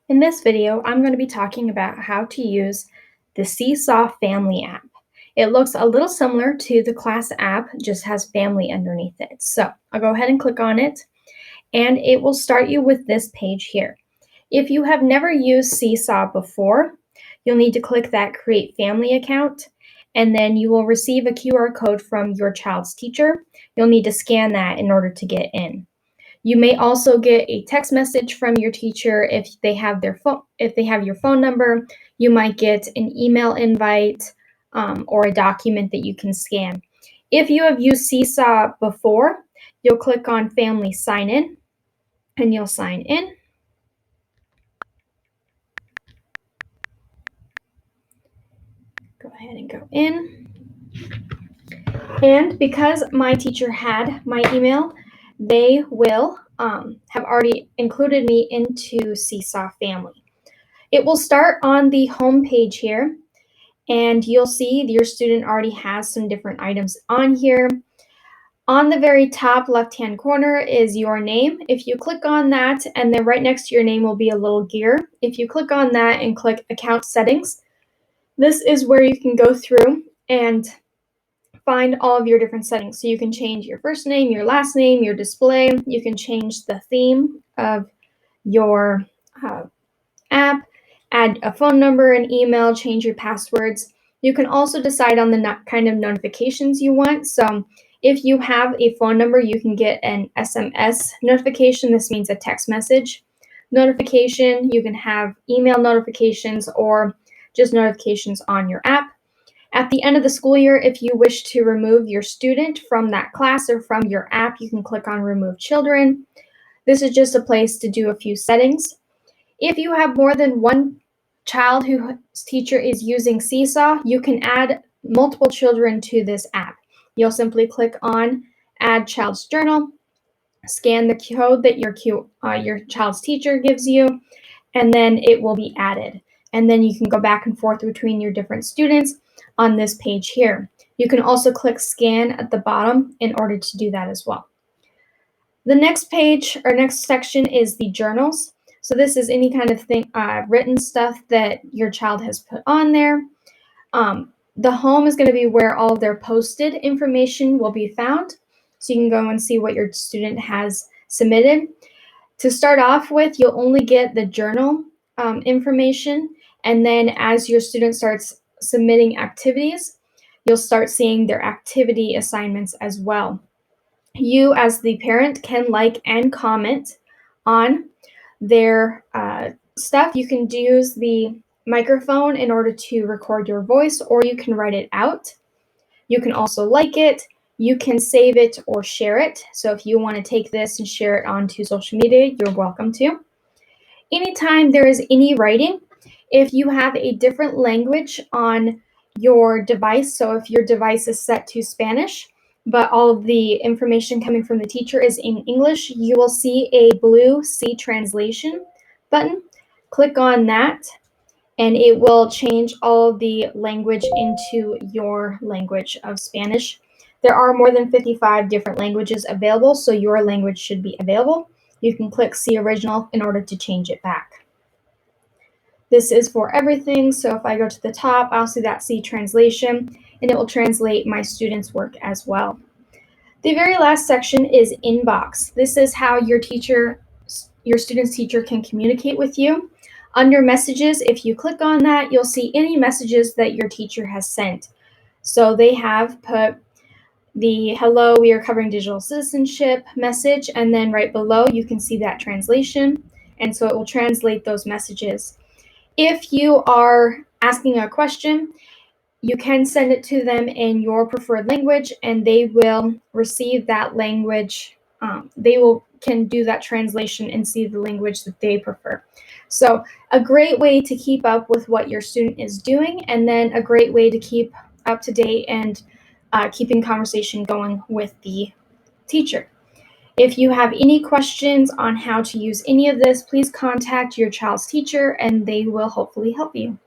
In this video, I'm going to be talking about how to use the Seesaw Family App. It looks a little similar to the class app, just has family underneath it. So I'll go ahead and click on it, and it will start you with this page here. If you have never used Seesaw before, you'll need to click that Create Family Account, and then you will receive a QR code from your child's teacher. You'll need to scan that in order to get in. You may also get a text message from your teacher if they have your phone number. You might get an email invite or a document that you can scan. If you have used Seesaw before, you'll click on Family Sign In and you'll sign in. Go ahead and go in. And because my teacher had my email, they will have already included me into Seesaw Family. It will start on the home page here, and you'll see your student already has some different items on here. On the very top left-hand corner is your name. If you click on that, and then right next to your name will be a little gear. If you click on that and click Account Settings, this is where you can go through and find all of your different settings. So you can change your first name, your last name, your display. You can change the theme of your app, add a phone number, an email, change your passwords. You can also decide on the kind of notifications you want. So if you have a phone number, you can get an SMS notification. This means a text message notification. You can have email notifications or just notifications on your app. At the end of the school year, if you wish to remove your student from that class or from your app, you can click on Remove Children. This is just a place to do a few settings. If you have more than one child whose teacher is using Seesaw, you can add multiple children to this app. You'll simply click on Add Child's Journal, scan the code that your child's teacher gives you, and then it will be added. And then you can go back and forth between your different students on this page here. You can also click Scan at the bottom in order to do that as well. The next page or next section is the journals. So this is any kind of thing, written stuff that your child has put on there. The home is going to be where all of their posted information will be found. So you can go and see what your student has submitted. To start off with, you'll only get the journal information. And then as your student starts submitting activities, you'll start seeing their activity assignments as well. You, as the parent, can like and comment on their stuff. You can use the microphone in order to record your voice, or you can write it out. You can also like it. You can save it or share it. So if you want to take this and share it onto social media, you're welcome to. Anytime there is any writing, if you have a different language on your device, so if your device is set to Spanish, but all of the information coming from the teacher is in English, you will see a blue C translation button. Click on that, and it will change all of the language into your language of Spanish. There are more than 55 different languages available, so your language should be available. You can click See Original in order to change it back. This is for everything, so if I go to the top, I'll see that C translation, and it will translate my student's work as well. The very last section is Inbox. This is how your student's teacher can communicate with you. Under Messages, if you click on that, you'll see any messages that your teacher has sent. So they have put the hello, we are covering digital citizenship message, and then right below you can see that translation, and so it will translate those messages. If you are asking a question, you can send it to them in your preferred language, and they will receive that language. Can do that translation and see the language that they prefer. So a great way to keep up with what your student is doing, and then a great way to keep up to date and keeping conversation going with the teacher. If you have any questions on how to use any of this, please contact your child's teacher and they will hopefully help you.